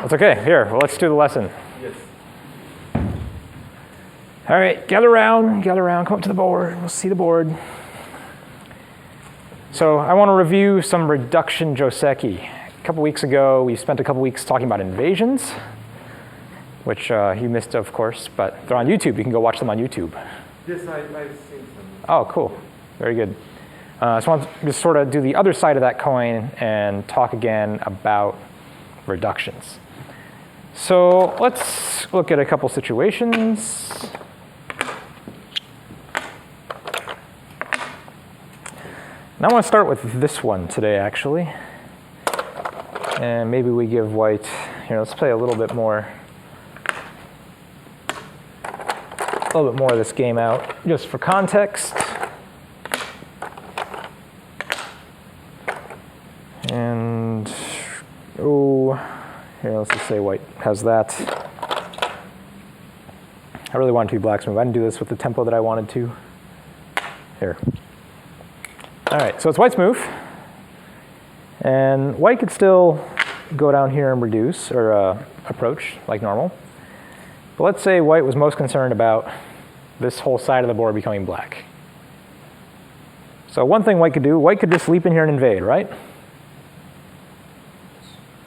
That's okay. Here, well, let's do the lesson. Yes. All right, gather around, come up to the board. We'll see the board. So I want to review some reduction Joseki. A couple weeks ago, we spent a couple weeks talking about invasions, which you missed, of course, but they're on YouTube. You can go watch them on YouTube. Yes, I've seen some. Oh, cool. Very good. So I want to just sort of do the other side of that coin and talk again about reductions. So let's look at a couple situations. And I want to start with this one today, actually. And maybe we give white, here, let's play a little bit more of this game out, just for context. And, oh, here, let's just say white has that. I really wanted to be black's move. I didn't do this with the tempo that I wanted to. Here. All right, so it's white's move. And white could still go down here and reduce, or approach, like normal. But let's say white was most concerned about this whole side of the board becoming black. So one thing white could do, white could just leap in here and invade, right?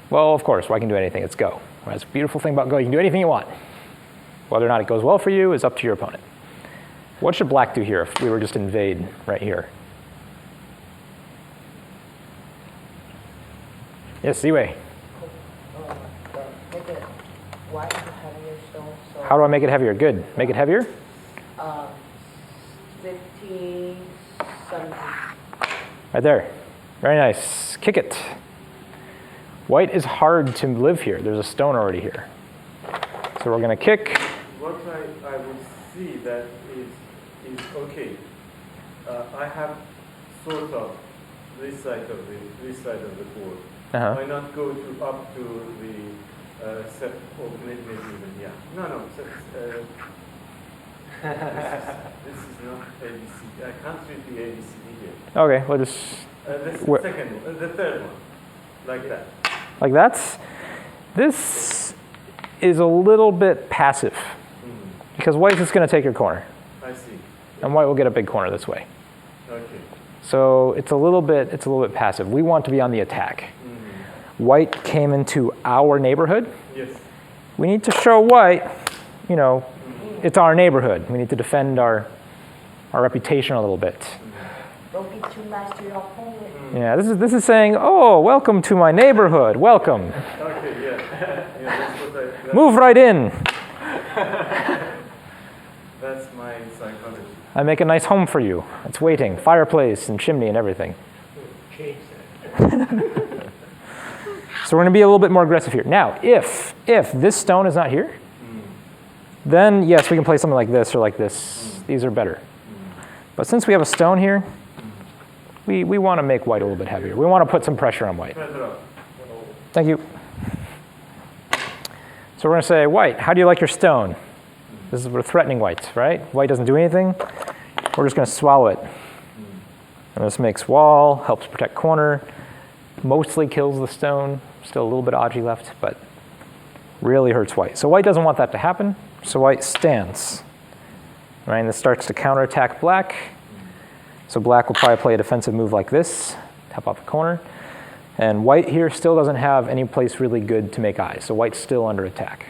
Well, of course, white can do anything. It's go. That's the beautiful thing about go. You can do anything you want. Whether or not it goes well for you is up to your opponent. What should black do here if we were just to invade right here? Yes, Ziwei. Make it white heavier stone. So How do I make it heavier? Good. Make it heavier? 15, 17. Right there. Very nice. Kick it. White is hard to live here. There's a stone already here. So we're going to kick. What I would see that is okay. I have sort of this side of the board. Why not go up to the set, or maybe even, yeah. No, this is not ABCD. I can't read the ABCD here. Okay, we'll just... the second one, the third one, like that. Like that? This is a little bit passive, because white's just going to take your corner. I see. And white will get a big corner this way. Okay. So it's a little bit passive. We want to be on the attack. White came into our neighborhood. Yes. We need to show white, it's our neighborhood. We need to defend our reputation a little bit. Don't be too nice to your opponent. Yeah, this is saying, oh, welcome to my neighborhood. Welcome. Okay, yeah. That's what Move right in. That's my psychology. I make a nice home for you. It's waiting, fireplace and chimney and everything. Change that. So we're going to be a little bit more aggressive here. Now, if this stone is not here, then yes, we can play something like this or like this. These are better. But since we have a stone here, we want to make white a little bit heavier. We want to put some pressure on white. Thank you. So we're going to say, white, how do you like your stone? We're threatening white, right? White doesn't do anything. We're just going to swallow it. And this makes wall, helps protect corner, mostly kills the stone. Still a little bit of Aji left, but really hurts white. So white doesn't want that to happen, so white stands. Right, and this starts to counterattack black. So black will probably play a defensive move like this, tap off the corner. And white here still doesn't have any place really good to make eyes, so white's still under attack.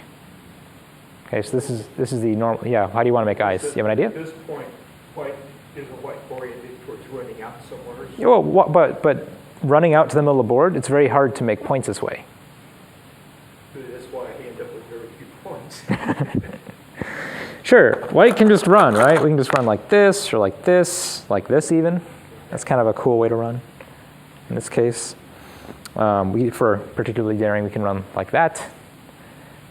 Okay, so this is the normal, yeah, how do you want to make eyes? You have an idea? At this point, white isn't white oriented towards running out somewhere. Yeah, well, but running out to the middle of the board, it's very hard to make points this way. That's why I end up with very few points. Sure, white can just run, right? We can just run like this even. That's kind of a cool way to run in this case. For particularly daring, we can run like that.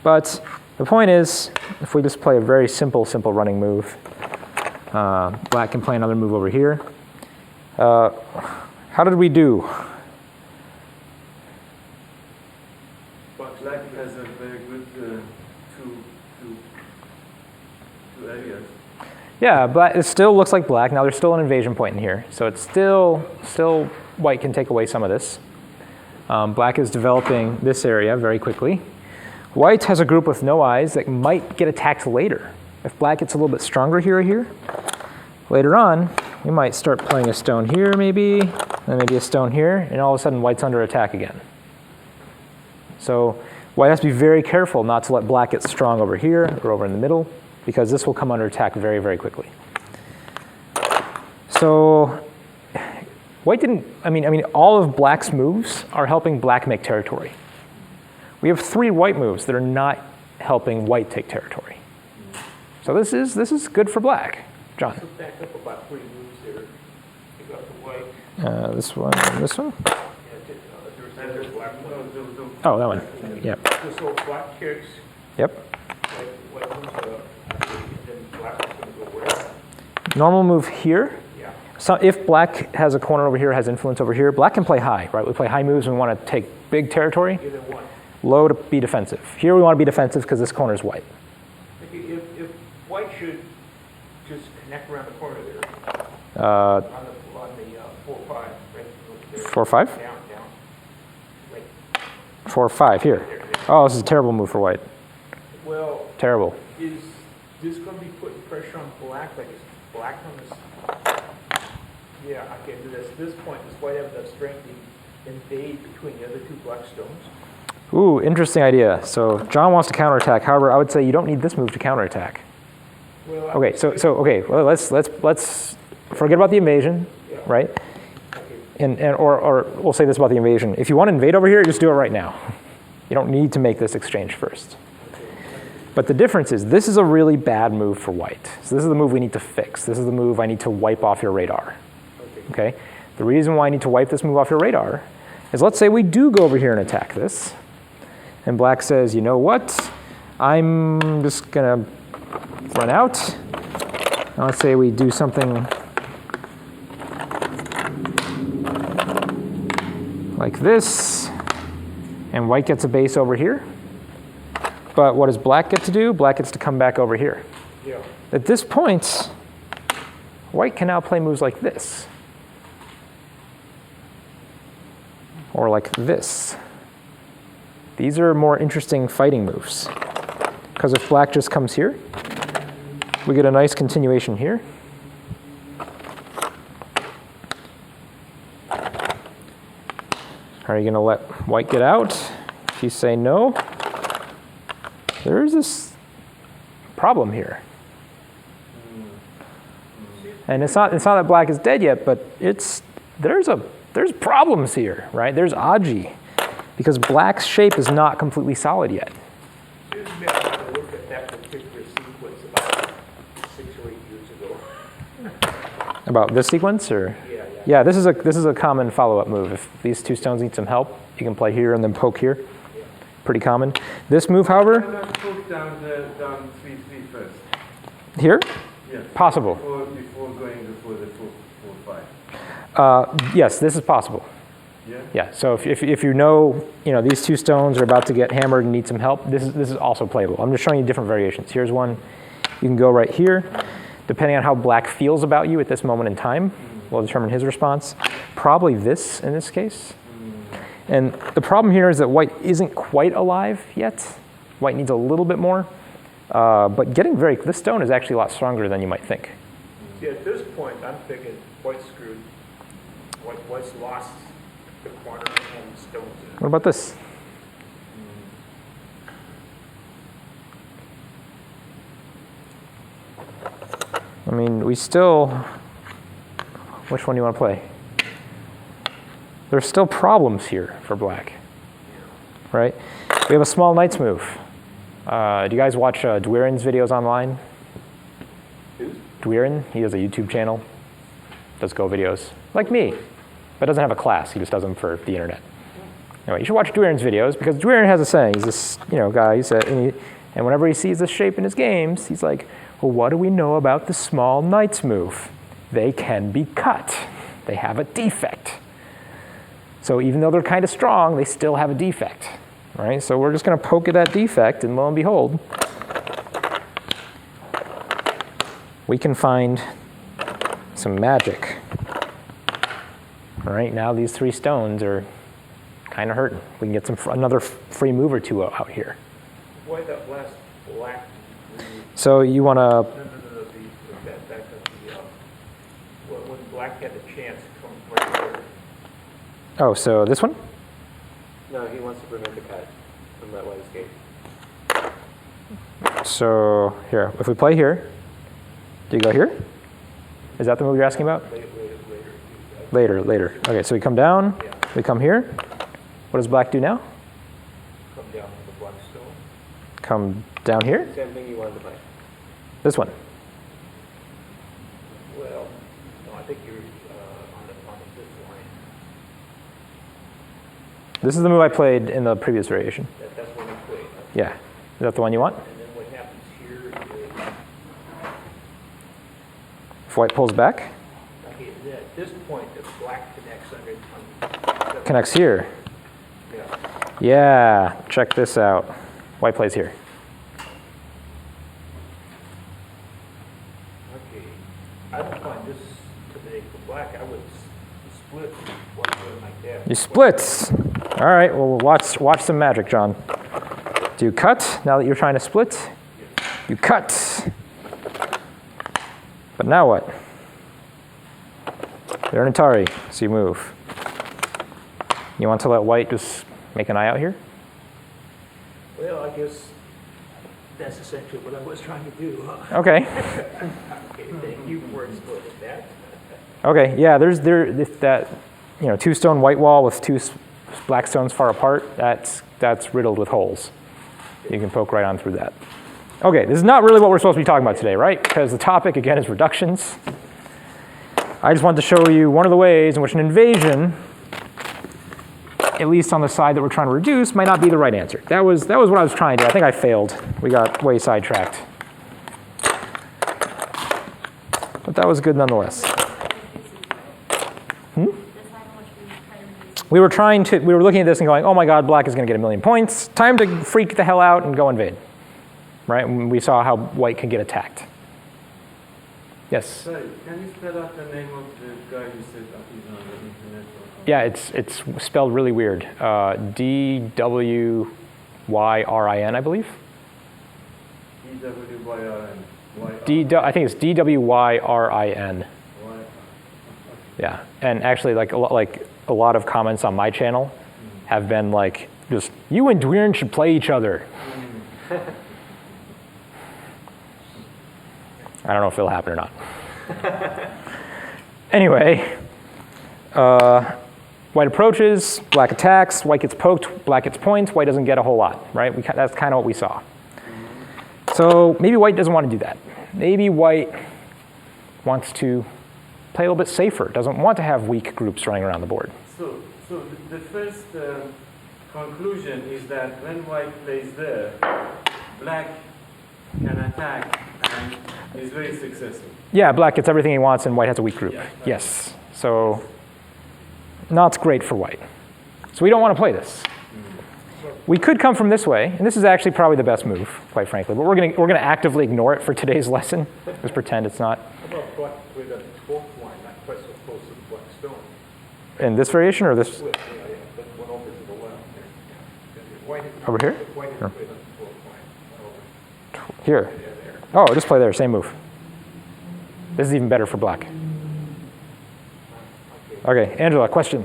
But the point is, if we just play a very simple running move, black can play another move over here. How did we do? Black has a very good two areas. Yeah, but it still looks like black. Now there's still an invasion point in here. So it's still white can take away some of this. Black is developing this area very quickly. White has a group with no eyes that might get attacked later. If black gets a little bit stronger here or here, later on, we might start playing a stone here maybe, and maybe a stone here, and all of a sudden white's under attack again. So white has to be very careful not to let black get strong over here or over in the middle, because this will come under attack very, very quickly. So white didn't, I mean, all of black's moves are helping black make territory. We have 3 white moves that are not helping white take territory. So this is good for black. John. So back up about 3 moves there. You got the white. This one and this one. Yeah, there's black one. Oh, that one. Yep. So black kicks. Yep. White moves up. And then black is going to go where? Normal move here. Yeah. So if black has a corner over here, has influence over here, black can play high, right? We play high moves and we want to take big territory. Either one. Low to be defensive. Here we want to be defensive because this corner is white. If white should just connect around the corner there. Uh, on the 4-5, right? There. 4-5? Down. Right. 4-5 here. Oh, this is a terrible move for white. Well, Terrible. is this going to be putting pressure on black? Like, is black on this? Yeah, okay, at this point, does white have enough strength to invade between the other 2 black stones? Ooh, interesting idea. So John wants to counterattack. However, I would say you don't need this move to counterattack. Well, Okay, okay. Well, let's forget about the invasion, Yeah. right? Okay. Or we'll say this about the invasion. If you want to invade over here, just do it right now. You don't need to make this exchange first. But the difference is this is a really bad move for white. So this is the move we need to fix. This is the move I need to wipe off your radar. Okay? The reason why I need to wipe this move off your radar is, let's say we do go over here and attack this. And black says, you know what? I'm just going to run out. Now let's say we do something like this. And white gets a base over here. But what does black get to do? Black gets to come back over here. Yeah. At this point, white can now play moves like this. Or like this. These are more interesting fighting moves. Because if black just comes here, we get a nice continuation here. Are you going to let white get out? If you say no, there is this problem here. And it's not that black is dead yet, but there's problems here, right? There's Aji, because black's shape is not completely solid yet. Excuse me, I want to look at that particular sequence about 6 or 8 years ago. About this sequence, or? Yeah. Yeah, this is a common follow-up move. If these 2 stones need some help, you can play here and then poke here. Pretty common. This move, however, Why not poke down 3-3 first? here, Yes. possible. Before going for the 4-5. Yes, this is possible. Yeah. Yeah. So if you know these 2 stones are about to get hammered and need some help, this is also playable. I'm just showing you different variations. Here's one. You can go right here. Depending on how black feels about you at this moment in time, will determine his response. Probably this in this case. And the problem here is that white isn't quite alive yet. White needs a little bit more. But this stone is actually a lot stronger than you might think. See, at this point, I'm thinking white's screwed. White's lost the corner and stones. What about this? I mean, which one do you want to play? There's still problems here for black, right? We have a small knight's move. Do you guys watch Dwiren's videos online? Who? Dwiren, he has a YouTube channel, does Go videos, like me, but doesn't have a class, he just does them for the internet. Anyway, you should watch Dwiren's videos, because Dwiren has a saying. He's this guy, and whenever he sees this shape in his games, he's like, well, what do we know about the small knight's move? They can be cut. They have a defect. So even though they're kind of strong, they still have a defect, right? So we're just going to poke at that defect, and lo and behold, we can find some magic. All right, now these 3 stones are kind of hurting. We can get another free move or 2 out here. Why that last black? So you want to, No, back up when black had a chance to come right there. oh, so this one? No, he wants to prevent the cut from that white escape. So here, if we play here, do you go here? Is that the move you're asking about? Later. Okay, so we come down, we come here. What does black do now? Come down with the black stone. Come down here? Same thing you wanted to play. This one. Well, no, I think you're on the fifth line. This is the move I played in the previous variation. That's what you played. Huh? Yeah. Is that the one you want? And then what happens here is, If white pulls back, okay, at this point, the black connects under. connects here. Yeah. Yeah, check this out. White plays here. Okay, I don't find this today for black. I would split one way like that. You split. All right, well, watch some magic, John. Do you cut now that you're trying to split? You cut. But now what? They're an Atari, so you move. You want to let white just make an eye out here? Well, I guess that's essentially what I was trying to do. Huh? Okay. Okay, thank you for explaining that. Okay, yeah, there's that, you know, 2-stone white wall with 2 black stones far apart. That's riddled with holes. You can poke right on through that. Okay, this is not really what we're supposed to be talking about today, right? Because the topic, again, is reductions. I just wanted to show you one of the ways in which an invasion, at least on the side that we're trying to reduce, might not be the right answer. That was what I was trying to do. I think I failed. We got way sidetracked. But that was good nonetheless. We were looking at this and going, oh my God, black is going to get 1,000,000 points. Time to freak the hell out and go invade. Right? And we saw how white can get attacked. Yes? Sorry, can you spell out the name of the guy you said that he's on the internet? Yeah, it's spelled really weird. D-W-Y-R-I-N, I believe. D-W-Y-R-N. I think it's D-W-Y-R-I-N. Yeah, and actually, like a lot of comments on my channel have been like, just, you and Dwiren should play each other. I don't know if it'll happen or not. Anyway, white approaches, black attacks, white gets poked, black gets points, white doesn't get a whole lot, right? That's kind of what we saw. So maybe white doesn't want to do that. Maybe white wants to play a little bit safer, doesn't want to have weak groups running around the board. So the first conclusion is that when white plays there, black can attack and is very successful. Yeah, black gets everything he wants and white has a weak group. Yeah. Yes, so not great for white. So we don't want to play this. We could come from this way, and this is actually probably the best move, quite frankly, but we're gonna actively ignore it for today's lesson. Just pretend it's not. How about black with a 12th line, not quite so close to the black stone? In this variation or this? Split, yeah, but one over to the left there. White, Over here? White is Or- played on the 12th line. One over. Here. Yeah, there. Oh, just play there, same move. This is even better for black. Okay. Okay, Angela, question.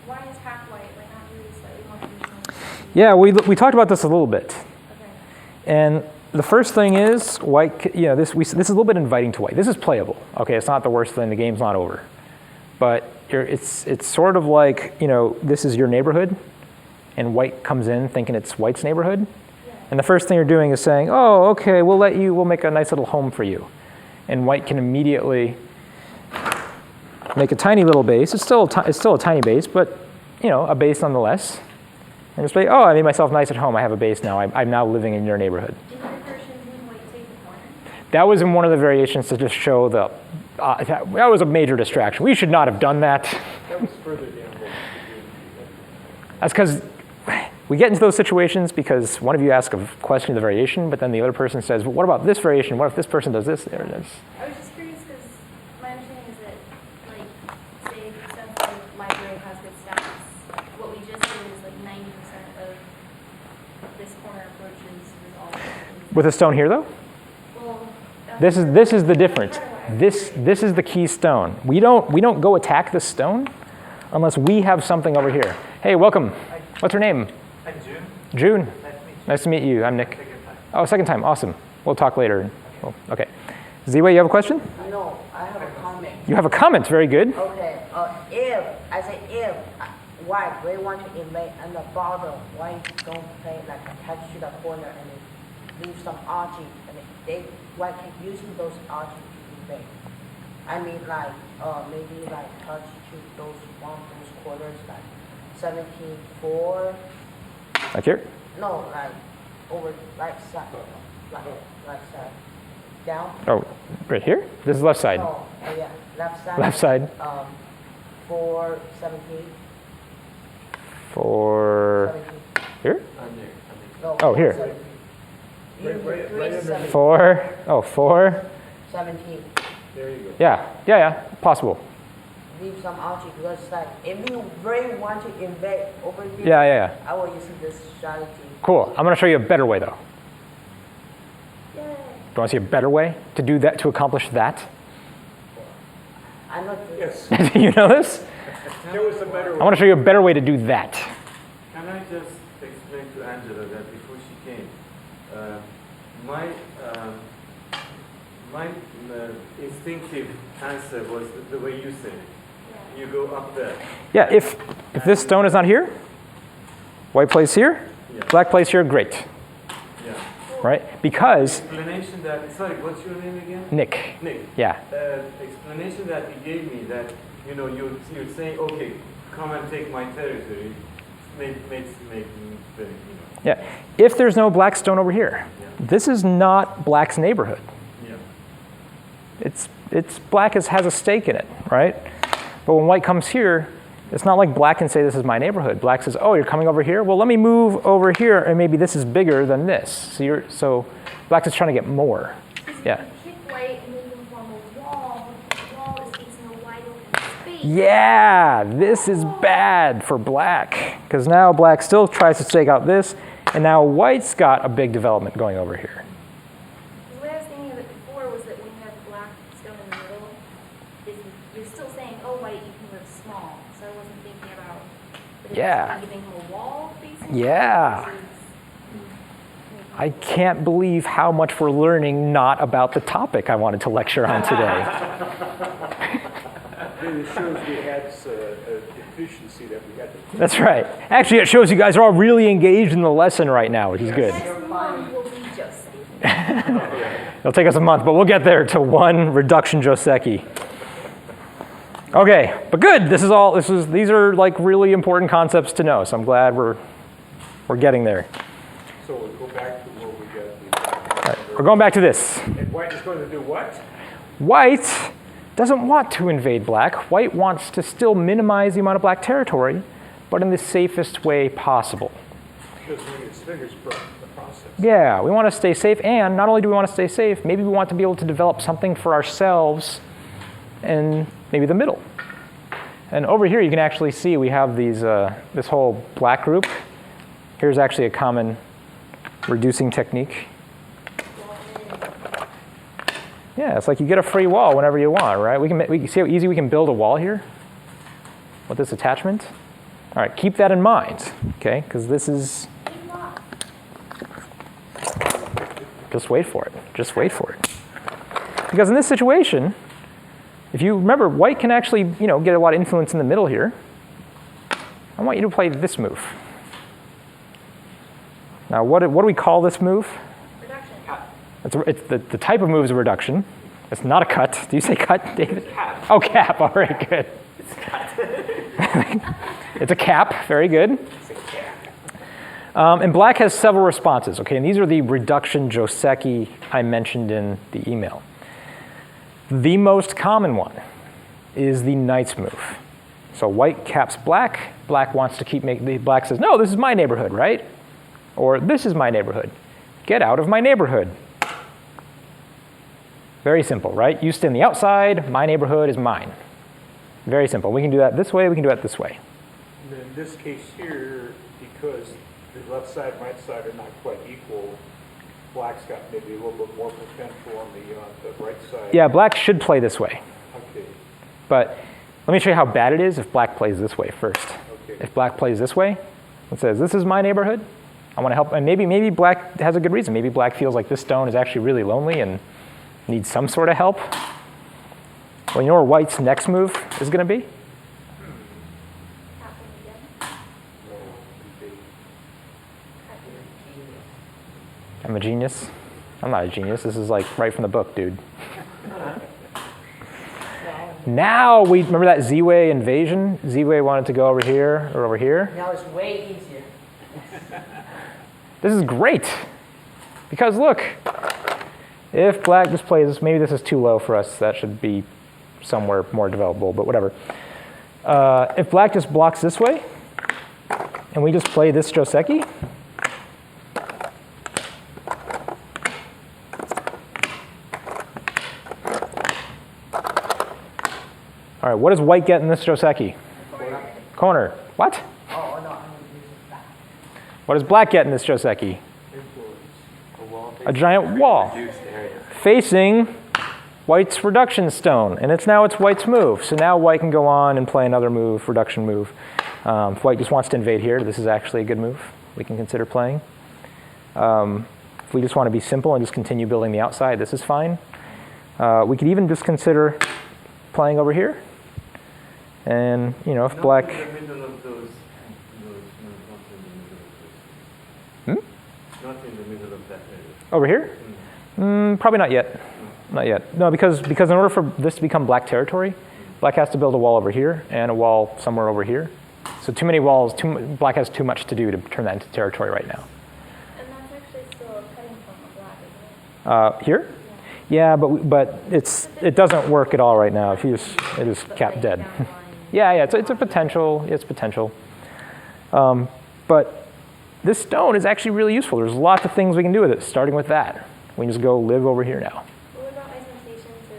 Why attack white? Why not do slightly more traditional? Yeah, we talked about this a little bit. Okay. And the first thing is, white, this is a little bit inviting to white. This is playable. Okay, it's not the worst thing, the game's not over. But it's sort of like, this is your neighborhood, and white comes in thinking it's white's neighborhood. And the first thing you're doing is saying, oh, okay, we'll make a nice little home for you. And white can immediately make a tiny little base. It's still a tiny base, but a base nonetheless. And just say, oh, I made myself nice at home. I have a base now. I'm now living in your neighborhood. In your version, would white take the corner? That was in one of the variations to just show that was a major distraction. We should not have done that. That was further down. That's because we get into those situations because one of you asks a question of the variation, but then the other person says, well, what about this variation? What if this person does this? There it is. I was just curious because my understanding is that, say, since the library has good stats, what we just did is 90% of this corner approaches resolve. With a stone here, though? Well, This is the difference. This is the key stone. We don't go attack this stone unless we have something over here. Hey, welcome. What's your name? I'm June. June. Nice to meet you. Nice to meet you. I'm Nick. Second time. Oh, second time. Awesome. We'll talk later. Oh, okay. Ziwei, you have a question? No, I have a comment. You have a comment. Very good. Okay, if why they want to invade on the bottom, why don't they like attach to the corner and leave some object and why can using those objects to invade? I mean like maybe like touch to those corners like 17.4. Like here? No, like over right side, like right side, down. Oh, right here? This is left side. No, yeah, left side. Left side. 417. For 17. here? No, Oh, here. 17. Right under 17. Four. 17. There you go. Yeah. Possible. Leave some object because like if you really want to invade over here, Yeah. I will use this strategy. Cool. I'm going to show you a better way, though. Yay. Do you want to see a better way to do that, to accomplish that? I'm not doing Yes, Do you know this? there was a better I way. want to show you a better way to do that. Can I just explain to Angela that before she came, my instinctive answer was the way you said it. You go up there. Yeah, if this stone is not here, white plays here, Yeah. black plays here, great, Yeah. right? Because Explanation that, sorry, what's your name again? Nick, Nick. yeah, Explanation that he gave me that, you're saying, okay, come and take my territory, makes me very, yeah. If there's no black stone over here, Yeah. this is not black's neighborhood. yeah. It's black has a stake in it, right? But when white comes here, it's not like black can say this is my neighborhood. Black says, oh, you're coming over here? Well, let me move over here, and maybe this is bigger than this. So black is trying to get more. Yeah. If you kick white and move them from a wall, the wall is facing a wide open space. Yeah, this is bad for black because now black still tries to stake out this, and now white's got a big development going over here. The way I was thinking of it before was that when you have black stone in the middle, you're still saying, oh, white, you can live small. So I wasn't thinking about Yeah. giving him a wall facing. Yeah. I can't believe how much we're learning not about the topic I wanted to lecture on today. It shows we had efficiency that we had to. That's right. Actually, it shows you guys are all really engaged in the lesson right now, which is good. Next month will be Joseki. It'll take us a month, but we'll get there to one reduction Joseki. Okay, but good. These are like really important concepts to know. So I'm glad we're getting there. So we'll go back to where we got the. All right, we're going back to this. And white is going to do what? White doesn't want to invade black. White wants to still minimize the amount of black territory, but in the safest way possible. Because when its fingers broke in the process. Yeah, we want to stay safe, and not only do we want to stay safe, maybe we want to be able to develop something for ourselves in maybe the middle. And over here you can actually see we have these this whole black group. Here's actually a common reducing technique. Yeah, it's like you get a free wall whenever you want, right? We can see how easy we can build a wall here with this attachment. All right, keep that in mind, okay? Because this is, just wait for it. Just wait for it. Because in this situation, if you remember, white can actually, get a lot of influence in the middle here. I want you to play this move. Now, what do we call this move? It's the type of move is a reduction. It's not a cut. Do you say cut, David? Cap. Oh, cap. All right, good. It's a cap. Very good. And black has several responses. Okay, and these are the reduction Joseki I mentioned in the email. The most common one is the knight's move. So white caps black. Black wants to keep making. Black says, "No, this is my neighborhood, right?" Or "This is my neighborhood. Get out of my neighborhood." Very simple, right? You stay on the outside, my neighborhood is mine. Very simple. We can do that this way, we can do that this way. And in this case here, because the left side and right side are not quite equal. Black's got maybe a little bit more potential on the right side. Yeah, black should play this way. Okay. But let me show you how bad it is if black plays this way first. Okay. If black plays this way, it says, this is my neighborhood. I want to help. And maybe black has a good reason. Maybe black feels like this stone is actually really lonely and needs some sort of help. Well, you know where white's next move is going to be? I'm a genius. I'm not a genius. This is like right from the book, dude. Now we remember that Z-Way invasion? Z-Way wanted to go over here or over here. Now it's way easier. This is great. Because look, if black just plays this, maybe this is too low for us. That should be somewhere more developable, but whatever. If black just blocks this way, and we just play this Joseki, all right, what does white get in this Joseki? Corner. What? Oh, no, I'm using that. What does black get in this Joseki? A wall. A giant wall Reduced area. facing white's reduction stone. And now it's white's move. So now white can go on and play another move, reduction move. If white just wants to invade here, this is actually a good move we can consider playing. If we just want to be simple and just continue building the outside, this is fine. We could even just consider playing over here. And, you know, if black... Not in the middle of those, not in the middle of those. Not in the middle of that area. Over here? Probably not yet. Not yet. No, because in order for this to become black territory, black has to build a wall over here and a wall somewhere over here. So too many walls, black has too much to do to turn that into territory right now. And that's actually still a cutting point of black, isn't it? Here? Yeah, but it doesn't work at all right now. If you just, it is capped dead. Yeah, it's a potential. It's potential. But this stone is actually really useful. There's lots of things we can do with it, starting with that. We can just go live over here now. What about my temptation to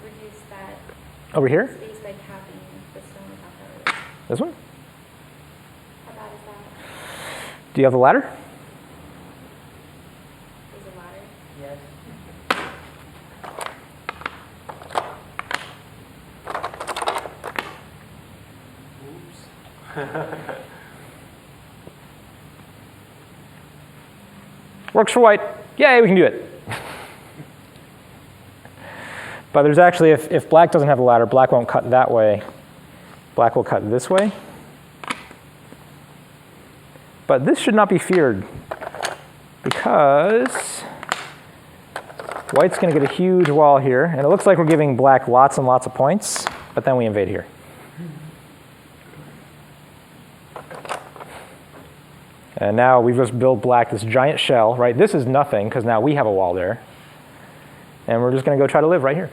reduce that Over here? space by capping the stone without that? This one? How bad is that? Do you have the ladder? Is a ladder? Yes. Works for white. Yay, we can do it. But there's actually, if black doesn't have a ladder, black won't cut that way. Black will cut this way. But this should not be feared because white's going to get a huge wall here. And it looks like we're giving black lots and lots of points, but then we invade here. And now we've just built black this giant shell, right? This is nothing because now we have a wall there. And we're just going to go try to live right here.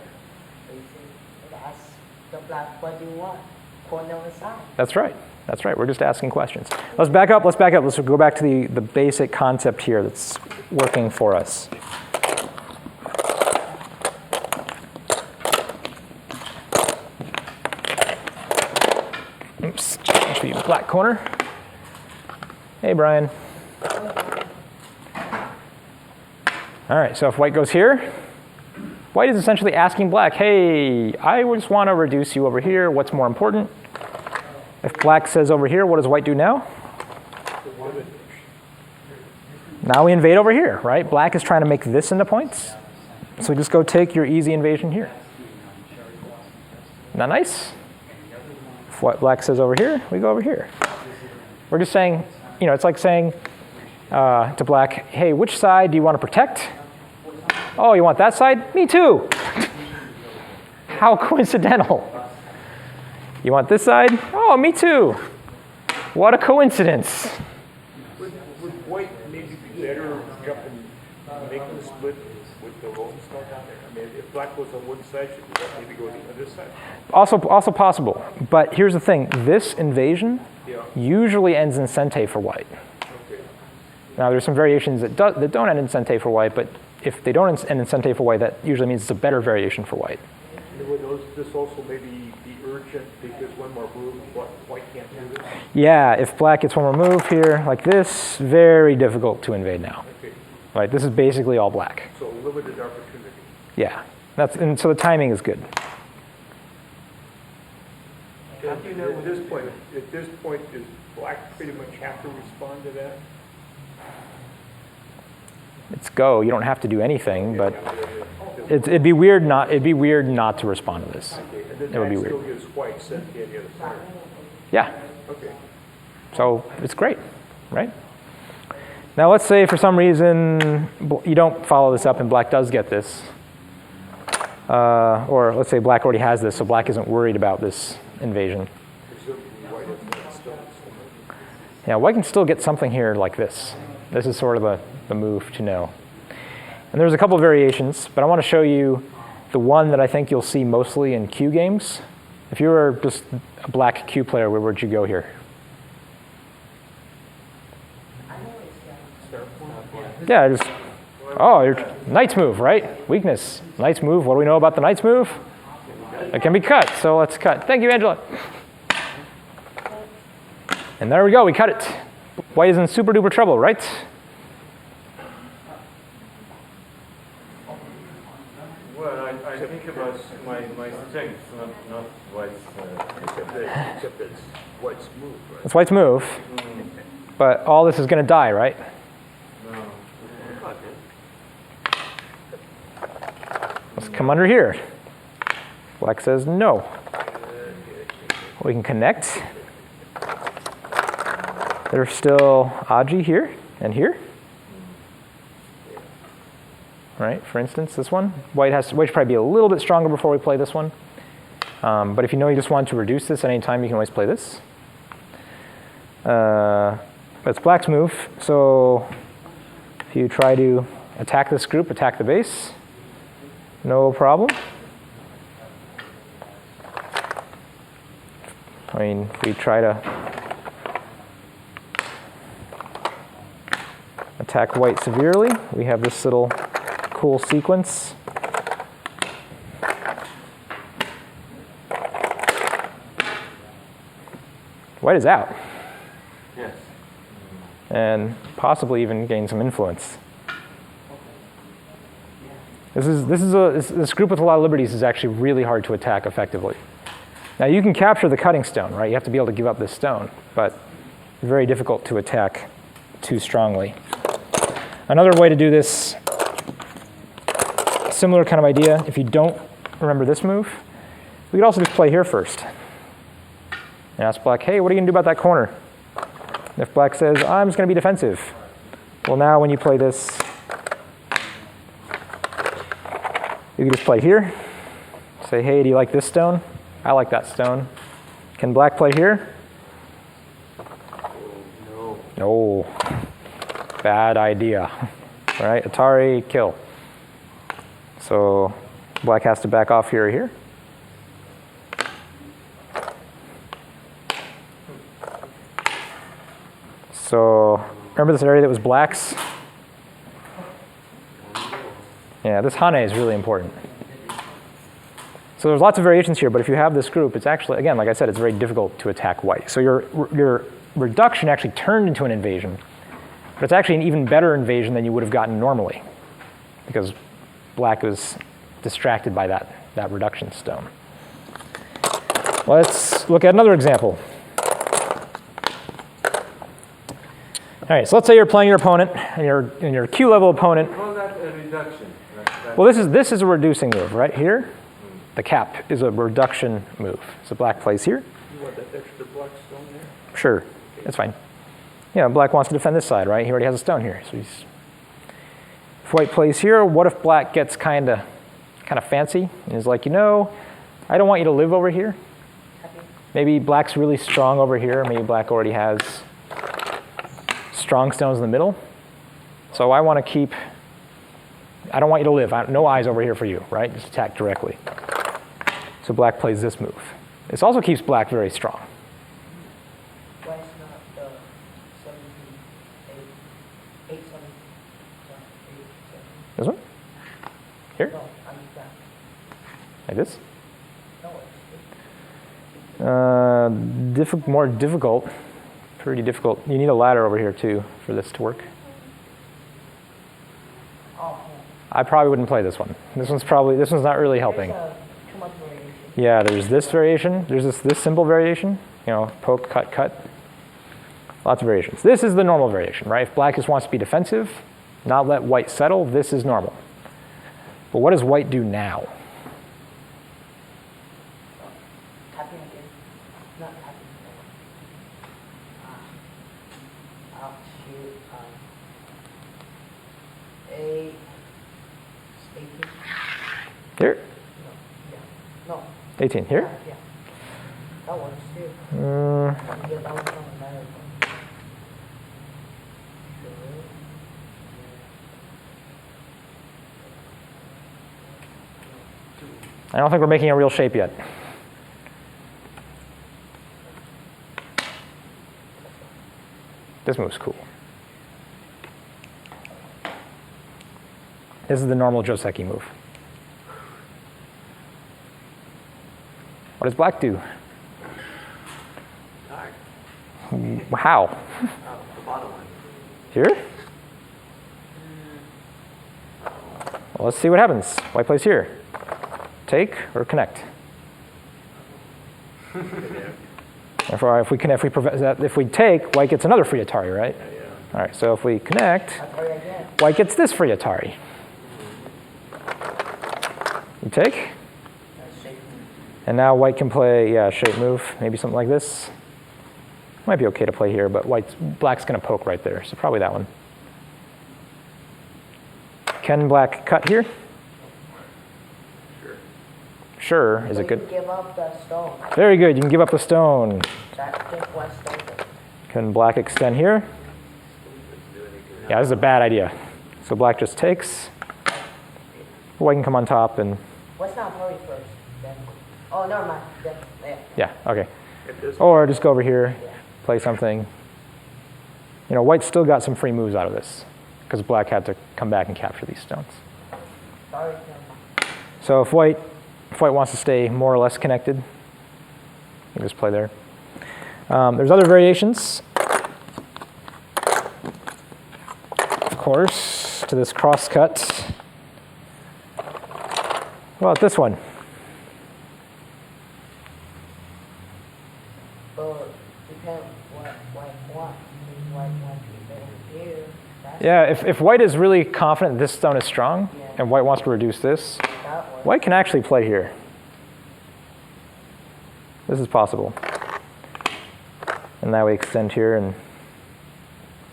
That's the black, what do you want? Corner on the side. That's right. That's right. We're just asking questions. Let's back up. Let's back up. Let's go back to the basic concept here that's working for us. Oops. Black corner. Hey, Brian. All right, so if white goes here, white is essentially asking black, hey, I just want to reduce you over here. What's more important? If black says over here, what does white do now? Now we invade over here, right? Black is trying to make this into points. So just go take your easy invasion here. Not nice? If what black says over here, we go over here. We're just saying, you know, it's like saying to black, hey, which side do you want to protect? Oh, you want that side? Me too. How coincidental. You want this side? Oh, me too. What a coincidence. Would white maybe be better jumping, making the split with the rolling stone down there? I mean, if black goes on one side, should black maybe go to the other side? Also possible. But here's the thing. This invasion usually ends in sente for white. Okay. Now, there's some variations that don't end in sente for white, but if they don't end in sente for white, that usually means it's a better variation for white. And would this also maybe be urged because one more move, white can't do this? Yeah, if black gets one more move here, like this, very difficult to invade now. Okay, Right, this is basically all black. so limited opportunity. Yeah, and so the timing is good. At this point, does black pretty much have to respond to that? It's go. You don't have to do anything, but it'd be weird not to respond to this. Okay, and then It would be that weird. still gives white sent the other side. Yeah, Okay. so it's great, right? Now let's say for some reason you don't follow this up and black does get this. Or let's say black already has this, so black isn't worried about this invasion. Presumably white has that still. Yeah, white can still get something here like this. This is sort of the move to know. And there's a couple of variations, but I want to show you the one that I think you'll see mostly in Q games. If you were just a black Q player, where would you go here? Yeah, just, oh, knight's move, right? Weakness, knight's move. What do we know about the knight's move? It can be cut, so let's cut. Thank you, Angela. And there we go, we cut it. White is in super duper trouble, right? Well, I think about my strength, not white's. Except that it's white's move, right? That's white's move, but all this is going to die, right? No. Let's come under here. Black says no. We can connect. There's still Aji here and here. Right, for instance, this one. White should probably be a little bit stronger before we play this one. But if you know you just want to reduce this at any time, you can always play this. It's black's move, so if you try to attack this group, attack the base, no problem. I mean, if we try to attack white severely, we have this little cool sequence. White is out. Yes. And possibly even gain some influence. This group with a lot of liberties is actually really hard to attack effectively. Now you can capture the cutting stone, right? You have to be able to give up this stone, but it's very difficult to attack too strongly. Another way to do this, similar kind of idea, if you don't remember this move, we could also just play here first. And ask black, hey, what are you going to do about that corner? And if black says, I'm just going to be defensive. Well, now when you play this, you can just play here. Say, hey, do you like this stone? I like that stone. Can black play here? No. No. Bad idea. All right, Atari, kill. So black has to back off here or here. So remember this area that was black's? Yeah, this Hane is really important. So there's lots of variations here, but if you have this group, it's actually, again, like I said, it's very difficult to attack white. So your reduction actually turned into an invasion, but it's actually an even better invasion than you would have gotten normally, because black was distracted by that reduction stone. Let's look at another example. All right, so let's say you're playing your opponent, and your Q level opponent. Call that a reduction. Well, this is a reducing move right here. The cap is a reduction move. So black plays here. You want that extra black stone there? Sure, that's fine. Yeah, black wants to defend this side, right? He already has a stone here. So if white plays here, what if black gets kind of fancy and is like, you know, I don't want you to live over here. Maybe black's really strong over here. Maybe black already has strong stones in the middle. So I want to keep, I don't want you to live. No eyes over here for you, right? Just attack directly. So black plays this move. This also keeps black very strong. Why is not the 8, 7, This one? Here? No, I mean that. Like this? No, more difficult, pretty difficult. You need a ladder over here too for this to work. Oh, I probably wouldn't play this one. This one's not really helping. there's too much variation. Yeah, there's this variation. There's this simple variation. You know, poke, cut, cut. Lots of variations. This is the normal variation, right? If black just wants to be defensive, not let white settle, this is normal. But what does white do now? Tapping again. Not tapping. Up to 8. 18. Here? No. 18. Here? Yeah. That works too. Mm, Yeah, that was from America. I don't think we're making a real shape yet. This move's cool. This is the normal Joseki move. What does black do? How? The bottom one. Here? Well, let's see what happens. White plays here. Take or connect? If we take, white gets another free Atari, right? Yeah. All right, so if we connect, Atari again. white gets this free Atari. You take, and now white can play, shape move, maybe something like this. Might be okay to play here, but black's going to poke right there, so probably that one. Can black cut here? Sure. Is it good? Give up the stone. Very good. You can give up the stone. That just one stone. Can black extend here? Yeah, this is a bad idea. So black just takes. White can come on top and. What's not hurry first? Then. Oh, never mind. There. Yeah. Okay. Or just go over here, play something. You know, white still got some free moves out of this because black had to come back and capture these stones. Sorry, never mind. So if white wants to stay more or less connected, you can just play there. There's other variations, of course, to this cross cut. What about this one? But depends what white wants. If white wants to be here, that's Yeah, if white is really confident this stone is strong, Yeah. and white wants to reduce this, that one. white can actually play here. This is possible. And now we extend here, and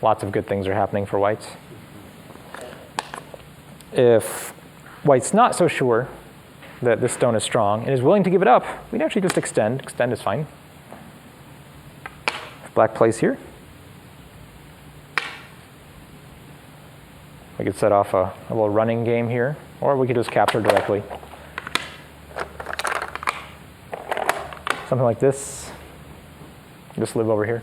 lots of good things are happening for white. If white's not so sure that this stone is strong and is willing to give it up, we'd actually just extend. Extend is fine. If black plays here, we could set off a little running game here, or we could just capture directly. Something like this. Just live over here.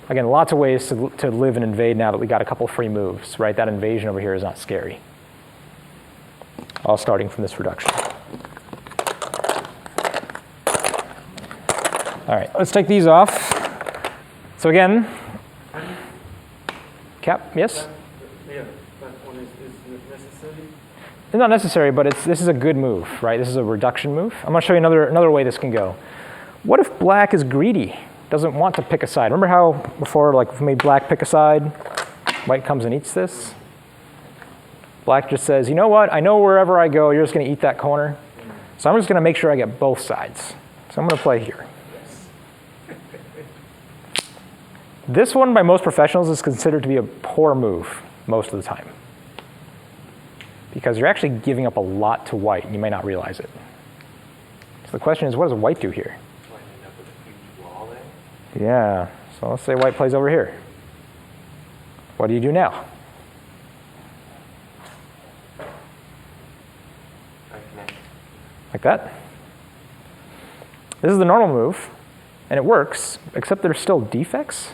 Again, lots of ways to live and invade now that we got a couple free moves, right? That invasion over here is not scary. All starting from this reduction. All right, let's take these off. So again, cap, yes? Yeah, that one is necessary. It's not necessary, but this is a good move, right? This is a reduction move. I'm going to show you another way this can go. What if black is greedy, doesn't want to pick a side? Remember how before, like, if we made black pick a side, white comes and eats this? Black just says, you know what? I know wherever I go, you're just going to eat that corner. So I'm just going to make sure I get both sides. So I'm going to play here. This one, by most professionals, is considered to be a poor move most of the time, because you're actually giving up a lot to white, and you may not realize it. So the question is, what does white do here? Might end up with a huge wall there. Yeah, so let's say white plays over here. What do you do now? Try to connect. Like that. This is the normal move, and it works, except there's still defects.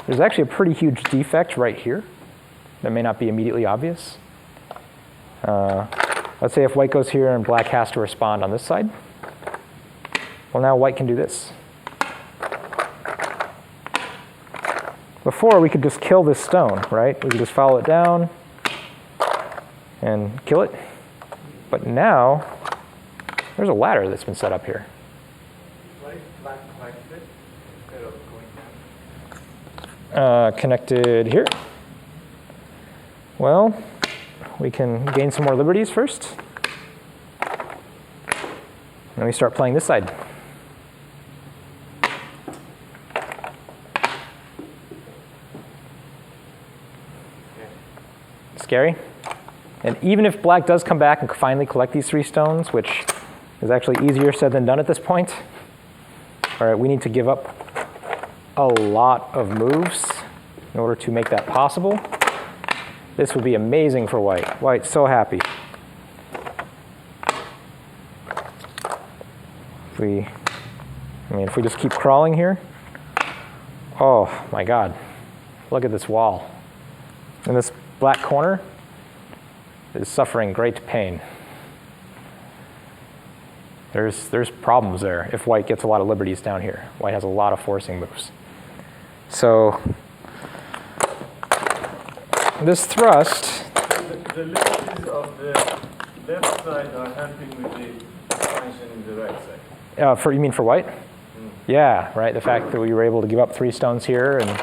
There's actually a pretty huge defect right here that may not be immediately obvious. Let's say if white goes here and black has to respond on this side. Well, now white can do this. before we could just kill this stone, right? We could just follow it down and kill it. But now, there's a ladder that's been set up here. Why is black like this instead of going down? Connected here. Well, we can gain some more liberties first. Then we start playing this side. Scary. And even if black does come back and finally collect these 3 stones, which is actually easier said than done at this point, all right, we need to give up a lot of moves in order to make that possible. This would be amazing for white. White's so happy. If we just keep crawling here, oh my God, look at this wall. And this black corner is suffering great pain. There's problems there if white gets a lot of liberties down here. White has a lot of forcing moves. So this thrust. The liberties of the left side are helping with the expansion in the right side. You mean for white? Yeah, right. The fact that we were able to give up 3 stones here and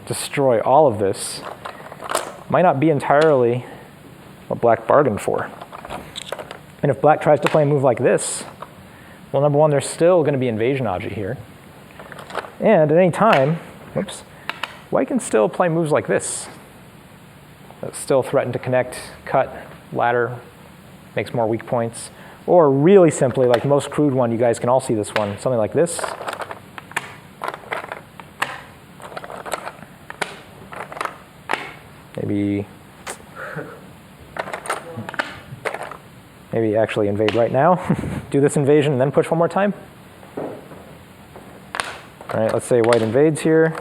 destroy all of this might not be entirely what black bargained for. And if black tries to play a move like this, well, number one, there's still going to be invasion Aji here. And at any time, whoops, white can still play moves like this. That still threaten to connect, cut, ladder, makes more weak points. Or really simply, like the most crude one, you guys can all see this one, something like this. Maybe actually invade right now. Do this invasion and then push one more time. All right, let's say white invades here.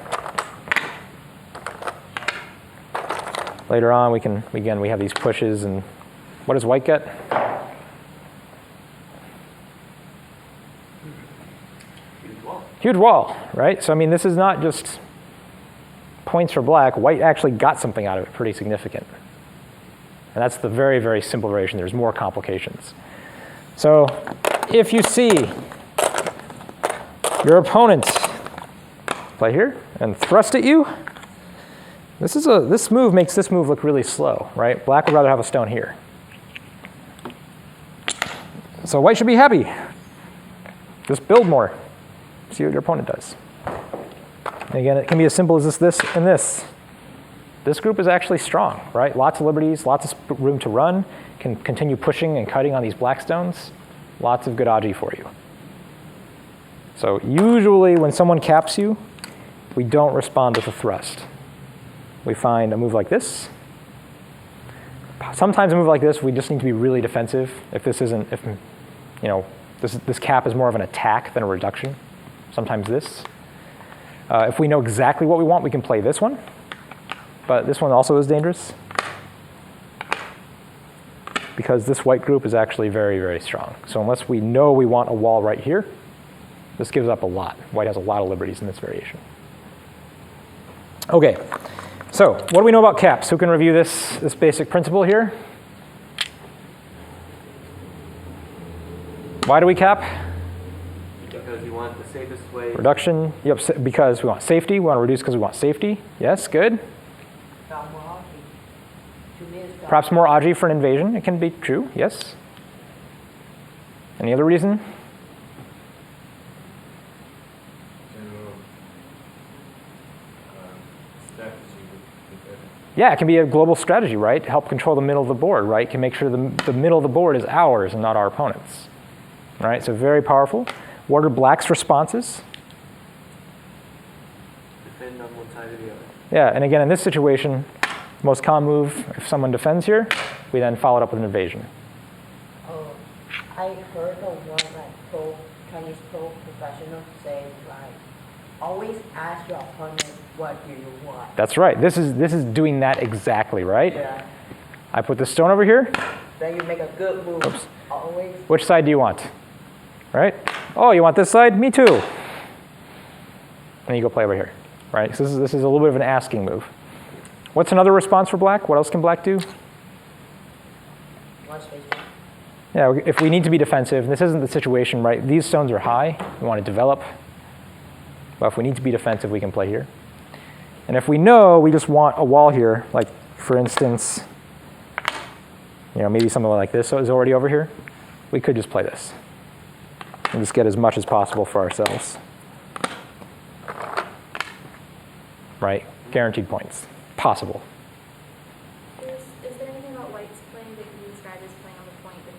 Later on, we have these pushes, and what does white get? Huge wall, right? So this is not just points for black. White actually got something out of it pretty significant. And that's the very, very simple variation. There's more complications. So if you see your opponent play here and thrust at you, this move makes this move look really slow, right? Black would rather have a stone here. So white should be happy. Just build more. See what your opponent does. And again, it can be as simple as this, and this. This group is actually strong, right? Lots of liberties, lots of room to run, can continue pushing and cutting on these black stones. Lots of good Aji for you. So usually when someone caps you, we don't respond with a thrust. We find a move like this. Sometimes a move like this, we just need to be really defensive. If this cap is more of an attack than a reduction. Sometimes this. If we know exactly what we want, we can play this one. But this one also is dangerous because this white group is actually very, very strong. So unless we know we want a wall right here, this gives up a lot. White has a lot of liberties in this variation. Okay, so what do we know about caps? Who can review this basic principle here? Why do we cap? Because you want the safest way. Reduction, yep, because we want safety. We want to reduce because we want safety. Yes, good. Perhaps more Aji for an invasion. It can be true, yes. Any other reason? Yeah, it can be a global strategy, right? Help control the middle of the board, right? Can make sure the middle of the board is ours and not our opponent's. All right, so very powerful. What are black's responses? Defend on one side or the other. Yeah, and again, in this situation, most common move, if someone defends here, we then follow it up with an invasion. Oh, I heard of one Chinese pro professional say always ask your opponent, what do you want? That's right. This is doing that exactly, right? Yeah. I put this stone over here. Then you make a good move. Oops. Always. Which side do you want? Right? Oh, you want this side? Me too. And you go play over here. right? So this is a little bit of an asking move. What's another response for black? What else can black do? One space down. Yeah, if we need to be defensive, and this isn't the situation, right? These stones are high. We want to develop. But if we need to be defensive, we can play here. And if we know we just want a wall here, like for instance, maybe something like this is already over here, we could just play this and just get as much as possible for ourselves. Right? Guaranteed points. Possible. Is there anything about white's playing that you describe as playing on the point with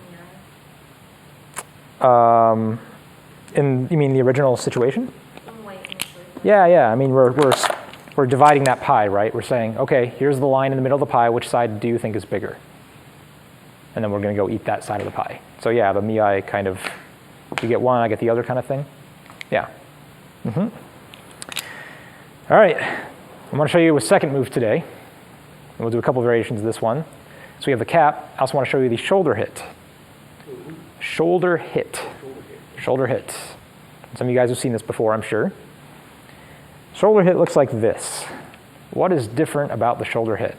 mirror? You mean the original situation? In white initially. Yeah. I mean, we're dividing that pie, right? We're saying, okay, here's the line in the middle of the pie. Which side do you think is bigger? And then we're going to go eat that side of the pie. So yeah, the mi kind of, you get one, I get the other kind of thing. Yeah. All right. I'm going to show you a second move today. And we'll do a couple variations of this one. So we have the cap. I also want to show you the shoulder hit. Shoulder hit. Shoulder hit. Some of you guys have seen this before, I'm sure. Shoulder hit looks like this. What is different about the shoulder hit?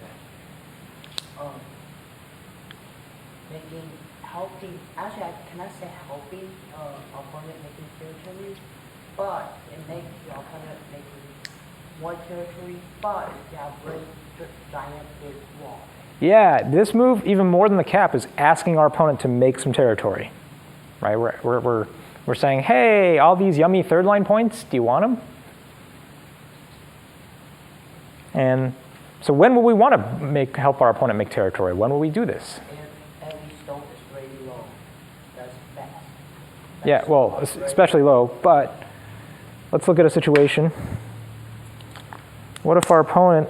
Making healthy, actually I cannot say healthy opponent making territory, but it makes the opponent making more territory, but they have very giant big wall. Yeah, this move, even more than the cap, is asking our opponent to make some territory. Right? We're saying, hey, all these yummy third line points, do you want them? And so when will we want to help our opponent make territory? When will we do this? If every stone is really low, that's best. Yeah, well, especially low, but let's look at a situation. What if our opponent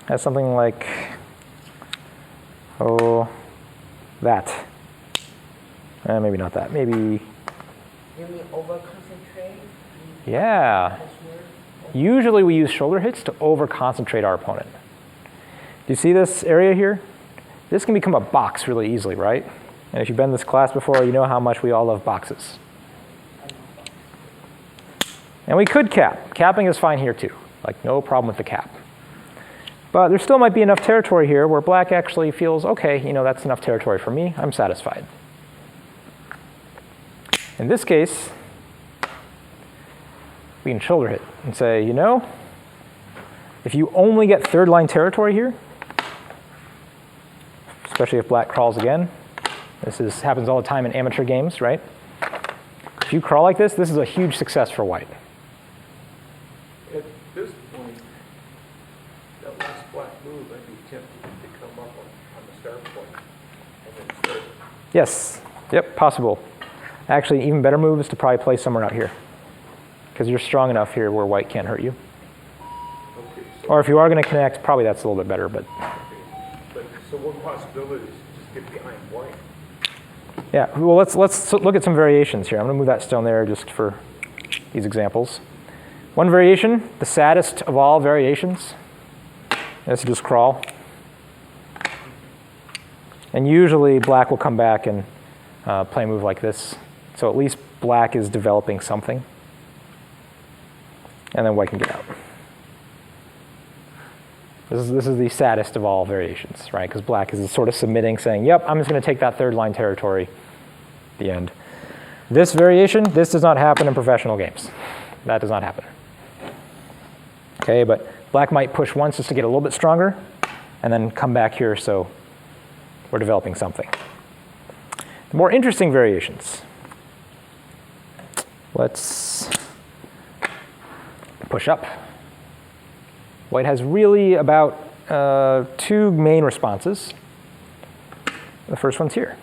has something like, that? Maybe not that, maybe, You mean over-concentrate? yeah. Usually we use shoulder hits to over-concentrate our opponent. Do you see this area here? This can become a box really easily, right? And if you've been in this class before, you know how much we all love boxes. And we could cap. Capping is fine here too. Like no problem with the cap. But there still might be enough territory here where black actually feels, okay, that's enough territory for me. I'm satisfied. In this case, we can shoulder hit and say, if you only get third line territory here, especially if black crawls again, happens all the time in amateur games, right? If you crawl like this is a huge success for white. At this point, that last black move, I'd be tempted to come up on the start point and then start. Yes. Yep, possible. Actually, even better move is to probably play somewhere out here, because you're strong enough here where white can't hurt you. Okay, Or if you are going to connect, probably that's a little bit better. But so one possibility is just get behind white. yeah, well, let's look at some variations here. I'm going to move that stone there just for these examples. One variation, the saddest of all variations, is to just crawl. And usually black will come back and play a move like this. So at least black is developing something. And then white can get out. This is the saddest of all variations, right? Because black is sort of submitting, saying, yep, I'm just going to take that third line territory. The end. This variation, this does not happen in professional games. That does not happen. Okay, but black might push once just to get a little bit stronger, and then come back here so we're developing something. The more interesting variations. Let's push up. White has really about two main responses. The first one's here.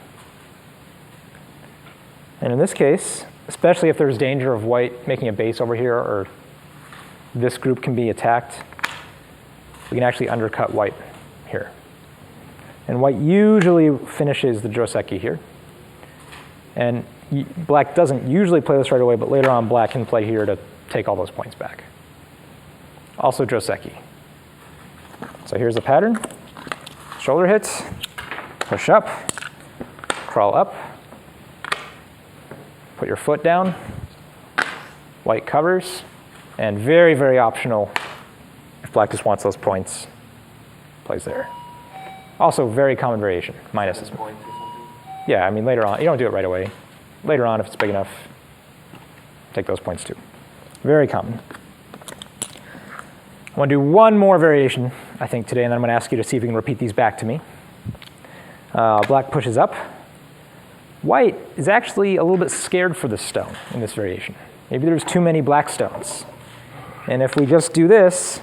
And in this case, especially if there's danger of white making a base over here or this group can be attacked, we can actually undercut white here. And white usually finishes the Joseki here. And black doesn't usually play this right away, but later on black can play here to take all those points back. Also Joseki. So here's the pattern. Shoulder hits, push up, crawl up, put your foot down, white covers, And very, very optional if black just wants those points, plays there. Also very common variation, minus this. Points or something? Yeah, I mean later on, you don't do it right away. Later on, if it's big enough, take those points too. Very common. I want to do one more variation, I think, today, and then I'm going to ask you to see if you can repeat these back to me. Black pushes up. White is actually a little bit scared for this stone in this variation. Maybe there's too many black stones. And if we just do this,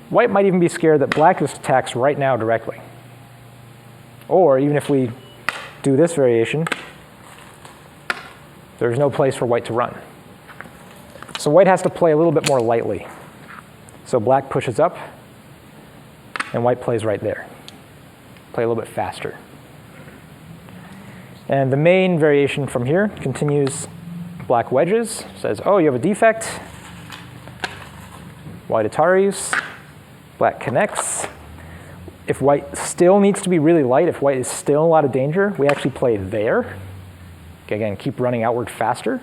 white might even be scared that black just attacks right now directly. Or even if we do this variation, there's no place for white to run. So white has to play a little bit more lightly. So black pushes up, and white plays right there. Play a little bit faster. And the main variation from here continues. Black wedges, says, oh, you have a defect. White Ataris. Black connects. If white still needs to be really light, if white is still in a lot of danger, we actually play there. Again, keep running outward faster.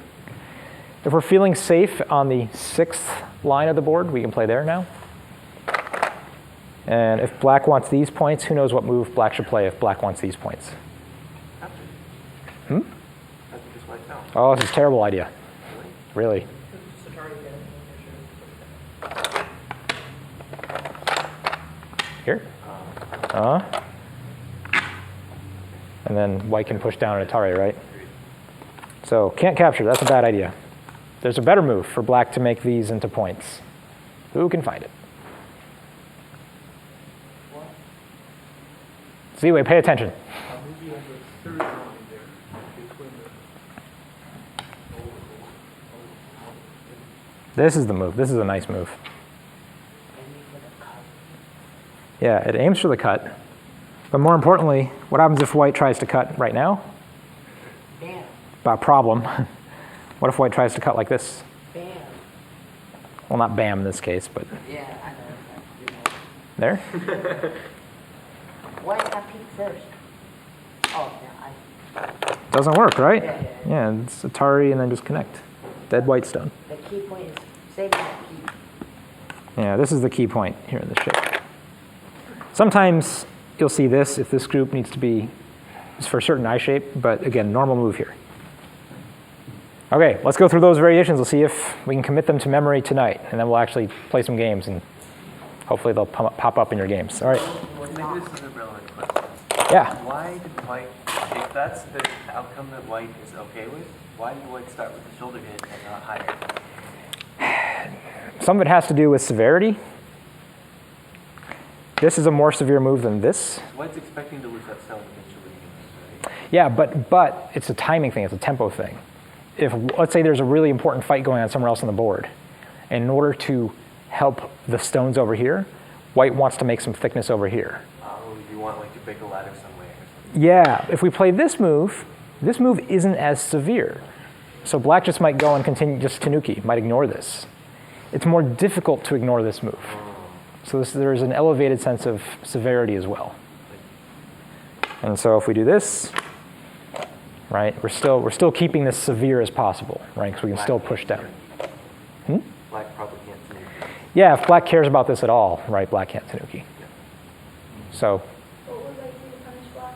If we're feeling safe on the 6th line of the board, we can play there now. And if black wants these points, who knows what move black should play if black wants these points? Hmm? Oh, this is a terrible idea. Really? Here? And then white can push down an Atari, right? So can't capture, that's a bad idea. There's a better move for black to make these into points. Who can find it? Z-Way, pay attention. This is the move. This is a nice move. Yeah, it aims for the cut. But more importantly, what happens if white tries to cut right now? Bam. About problem. What if white tries to cut like this? Bam. Well, not bam in this case, but Yeah, I know. You know. there. Why not pick first? Oh, yeah, Doesn't work, right? Yeah. Yeah, it's Atari and then just connect. Dead white stone. the key point is saving the key. Yeah, this is the key point here in the shape. Sometimes you'll see this if this group needs to be it's for a certain eye shape, but again, normal move here. Okay, let's go through those variations. We'll see if we can commit them to memory tonight, and then we'll actually play some games, and hopefully they'll pop up in your games. All right. Maybe this is a relevant question. Yeah. Why did white, if that's the outcome that white is okay with, why did white start with the shoulder hit and not higher? Some of it has to do with severity. This is a more severe move than this. White's expecting to lose that stone eventually, right? Yeah, but it's a timing thing. It's a tempo thing. If, let's say there's a really important fight going on somewhere else on the board, and in order to help the stones over here, white wants to make some thickness over here. Oh, you want like to break a ladder somewhere or something. Yeah, if we play this move isn't as severe. So black just might go and continue, just tanuki, might ignore this. It's more difficult to ignore this move. So there's an elevated sense of severity as well. And so if we do this, right, we're still keeping this severe as possible, right, because we can still push down. Black probably can't tanuki. Yeah, if black cares about this at all, right, black can't tanuki. So What would I do to punish black?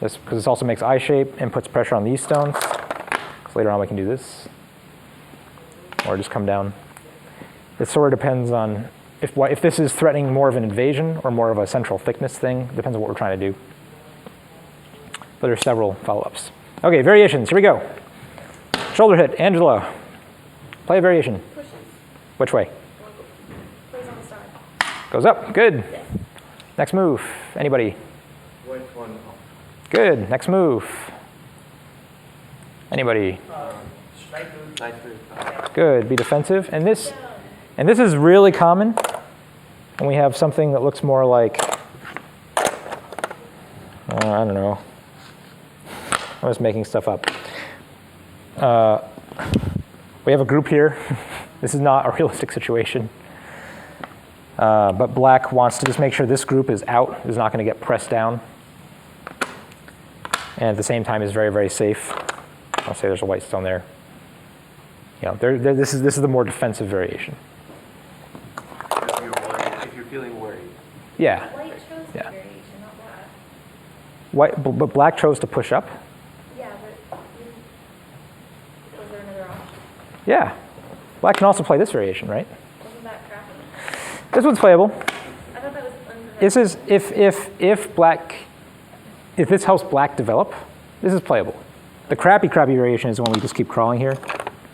this, because this also makes eye shape and puts pressure on these stones. So later on we can do this, or just come down. It sort of depends on if this is threatening more of an invasion or more of a central thickness thing. Depends on what we're trying to do. But there's several follow-ups. Okay, variations. Here we go. Shoulder hit. Angela, play a variation. Pushes. Which way? Plays on the side. Goes up. Good. Next move. Anybody? White one up. Good. Next move. Anybody? Nice move. Good. Be defensive. And this is really common when we have something that looks more like, I don't know. I'm just making stuff up. We have a group here. This is not a realistic situation. But black wants to just make sure this group is out, is not going to get pressed down. And at the same time is very, very safe. I'll say there's a white stone there. You know, this is the more defensive variation. If you're worried, if you're feeling worried. Yeah. White chose the Yeah. variation, not black. White, but black chose to push up. Yeah, but was there another option? Yeah. Black can also play this variation, right? Wasn't that crappy? This one's playable. I thought that was This is if this helps black develop, this is playable. The crappy variation is when we just keep crawling here.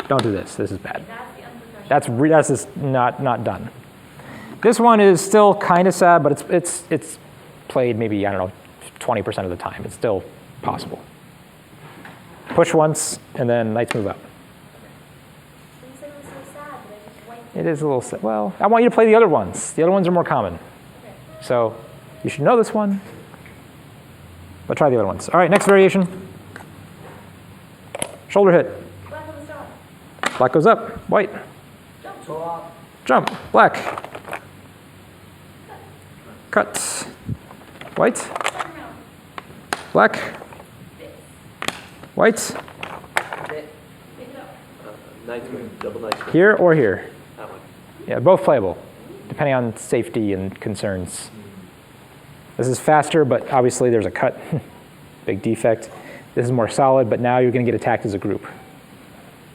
Don't do this. This is bad. That's the unprofessional. That's just not done. This one is still kind of sad, but it's played maybe, I don't know, 20% of the time. It's still possible. Push once, and then knights move up. You said it was so sad, but I just went. It is a little sad. Well, I want you to play the other ones. The other ones are more common. Okay. So you should know this one, but try the other ones. All right, next variation. Shoulder hit. Black on the star. Black goes up. White. Jump. Go up. Jump. Black. Cut. White. Turn around. Black. This. White. Pick it up. Knights move, double knights move. Here or here. That one. Yeah, both playable, depending on safety and concerns. This is faster, but obviously there's a cut. Big defect. This is more solid, but now you're going to get attacked as a group.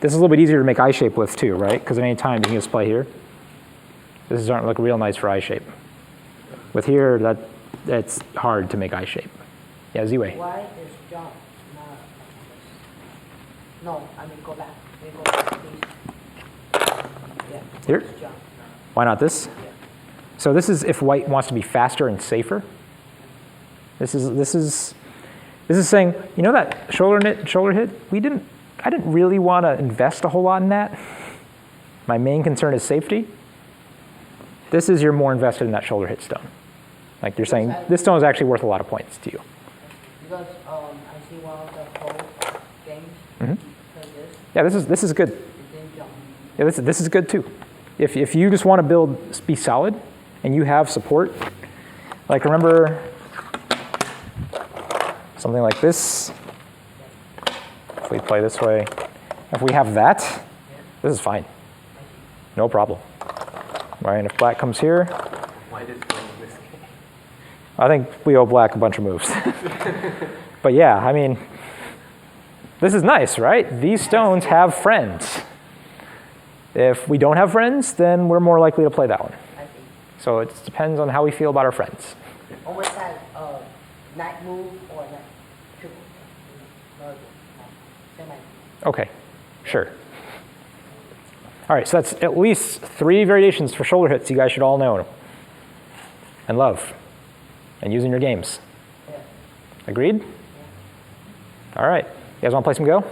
This is a little bit easier to make I-shape with too, right? Because at any time you can just play here. This aren't look real nice for I-shape. With here, that's hard to make I-shape. Yeah, Z-way. Why is jump not? No, I mean go back. We go back, please. Yeah. Here? Jump. No. Why not this? Yeah. So this is if white wants to be faster and safer. This is saying, you know that shoulder hit? I didn't really want to invest a whole lot in that. My main concern is safety. This is you're more invested in that shoulder hit stone. Like you're saying, this stone is actually worth a lot of points to you. Because I see one of the pro games Mhm. play this. Yeah, this is good. It didn't jump. Yeah, this is good too. If you just want to be solid, and you have support, like remember something like this. If we play this way, if we have that, this is fine. No problem. Right, and if black comes here, White is playing this game. I think we owe black a bunch of moves. But yeah, I mean, this is nice, right? These stones have friends. If we don't have friends, then we're more likely to play that one. I see. So it depends on how we feel about our friends. Always had night move or night triple. No, same idea. Okay, sure. All right, so that's at least 3 variations for shoulder hits you guys should all know and love and use in your games. Yeah. Agreed? All right, you guys want to play some Go?